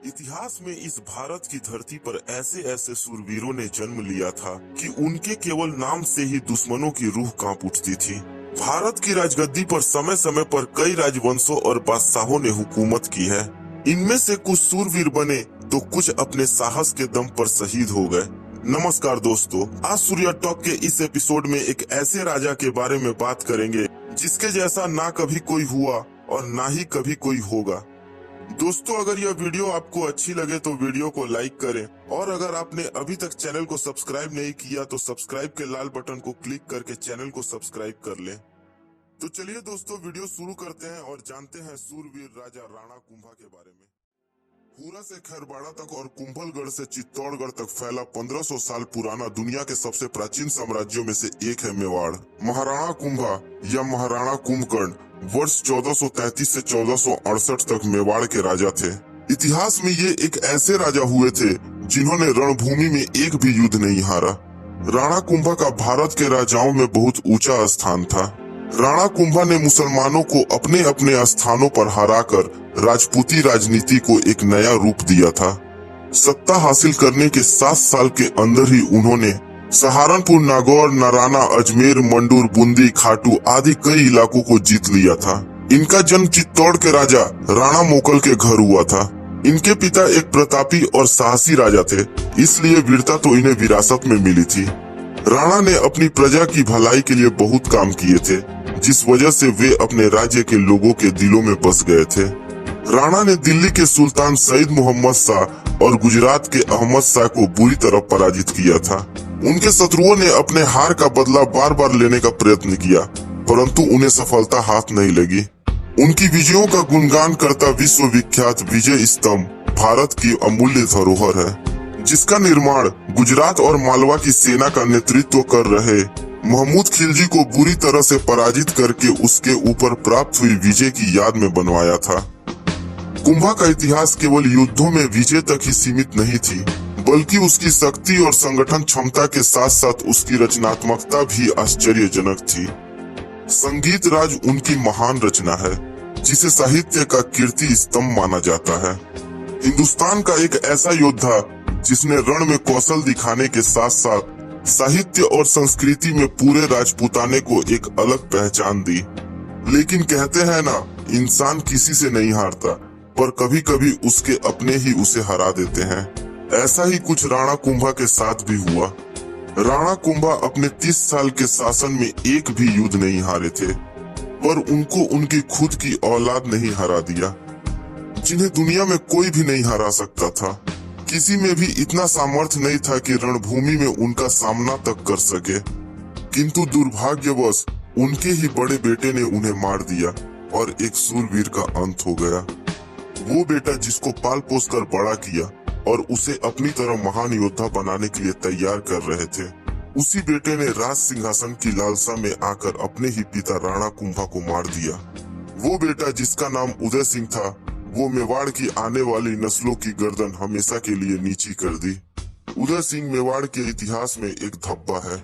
इतिहास में इस भारत की धरती पर ऐसे ऐसे सूरवीरों ने जन्म लिया था कि उनके केवल नाम से ही दुश्मनों की रूह कांप उठती थी। भारत की राजगद्दी पर समय समय पर कई राजवंशों और बादशाहों ने हुकूमत की है। इनमें से कुछ सूरवीर बने तो कुछ अपने साहस के दम पर शहीद हो गए। नमस्कार दोस्तों, आज सूर्या टॉक के इस एपिसोड में एक ऐसे राजा के बारे में बात करेंगे जिसके जैसा ना कभी कोई हुआ और ना ही कभी कोई होगा। दोस्तों, अगर यह वीडियो आपको अच्छी लगे तो वीडियो को लाइक करें और अगर आपने अभी तक चैनल को सब्सक्राइब नहीं किया तो सब्सक्राइब के लाल बटन को क्लिक करके चैनल को सब्सक्राइब कर लें। तो चलिए दोस्तों, वीडियो शुरू करते हैं और जानते हैं सूरवीर राजा राणा कुंभा के बारे में। पूरा से खैरबाड़ा तक और कुंभलगढ़ से चित्तौड़गढ़ तक फैला 1500 साल पुराना दुनिया के सबसे प्राचीन साम्राज्यों में से एक है मेवाड़। महाराणा कुंभा या महाराणा कुंभकर्ण वर्ष 1433 से 1468 तक मेवाड़ के राजा थे। इतिहास में ये एक ऐसे राजा हुए थे जिन्होंने रणभूमि में एक भी युद्ध नहीं हारा। राणा कुंभा का भारत के राजाओं में बहुत ऊंचा स्थान था। राणा कुंभा ने मुसलमानों को अपने अपने स्थानों पर हराकर राजपूती राजनीति को एक नया रूप दिया था। सत्ता हासिल करने के 7 साल के अंदर ही उन्होंने सहारनपुर, नागौर, नाराना, अजमेर, मंडूर, बूंदी, खाटू आदि कई इलाकों को जीत लिया था। इनका जन्म चित्तौड़ के राजा राणा मोकल के घर हुआ था। इनके पिता एक प्रतापी और साहसी राजा थे, इसलिए वीरता तो इन्हें विरासत में मिली थी। राणा ने अपनी प्रजा की भलाई के लिए बहुत काम किए थे, जिस वजह से वे अपने राज्य के लोगों के दिलों में बस गए थे। राणा ने दिल्ली के सुल्तान सईद मोहम्मद शाह और गुजरात के अहमद शाह को बुरी तरह पराजित किया था। उनके शत्रुओं ने अपने हार का बदला बार बार लेने का प्रयत्न किया, परंतु उन्हें सफलता हाथ नहीं लगी। उनकी विजयों का गुणगान करता विश्व विख्यात विजय स्तंभ भारत की अमूल्य धरोहर है, जिसका निर्माण गुजरात और मालवा की सेना का नेतृत्व कर रहे महमूद खिलजी को बुरी तरह से पराजित करके उसके ऊपर प्राप्त हुई विजय की याद में बनवाया था। कुंभा का इतिहास केवल युद्धों में विजय तक ही सीमित नहीं थी, बल्कि उसकी शक्ति और संगठन क्षमता के साथ साथ उसकी रचनात्मकता भी आश्चर्यजनक थी। संगीत राज उनकी महान रचना है, जिसे साहित्य का कीर्ति स्तंभ माना जाता है। हिंदुस्तान का एक ऐसा योद्धा जिसने रण में कौशल दिखाने के साथ साथ साहित्य और संस्कृति में पूरे राजपूताने को एक अलग पहचान दी। लेकिन कहते हैं ना, इंसान किसी से नहीं हारता, पर कभी कभी उसके अपने ही उसे हरा देते हैं। ऐसा ही कुछ राणा कुंभा के साथ भी हुआ। राणा कुंभा अपने 30 साल के शासन में एक भी युद्ध नहीं हारे थे, पर उनको उनकी खुद की औलाद नहीं हरा दिया, जिन्हें दुनिया में कोई भी नहीं हरा सकता था। किसी में भी इतना सामर्थ्य नहीं था कि रणभूमि में उनका सामना तक कर सके, किंतु दुर्भाग्यवश उनके ही बड़े बेटे ने उन्हें मार दिया और एक सूरवीर का अंत हो गया। वो बेटा जिसको पाल पोस कर बड़ा किया और उसे अपनी तरह महान योद्धा बनाने के लिए तैयार कर रहे थे, उसी बेटे ने राज सिंहासन की लालसा में आकर अपने ही पिता राणा कुंभा को मार दिया। वो बेटा जिसका नाम उदय सिंह था, वो मेवाड़ की आने वाली नस्लों की गर्दन हमेशा के लिए नीची कर दी। उदय सिंह मेवाड़ के इतिहास में एक धब्बा है।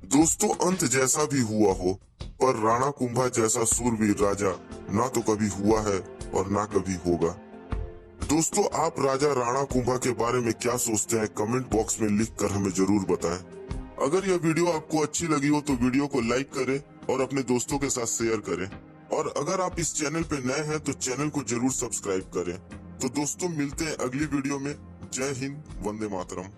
दोस्तों, अंत जैसा भी हुआ हो, पर राणा कुंभा जैसा सूरवीर राजा ना तो कभी हुआ है और ना कभी होगा। दोस्तों, आप राजा राणा कुंभा के बारे में क्या सोचते हैं, कमेंट बॉक्स में लिखकर हमें जरूर बताएं। अगर यह वीडियो आपको अच्छी लगी हो तो वीडियो को लाइक करें और अपने दोस्तों के साथ शेयर करें। और अगर आप इस चैनल पे नए हैं तो चैनल को जरूर सब्सक्राइब करें। तो दोस्तों, मिलते हैं अगली वीडियो में। जय हिंद, वंदे मातरम।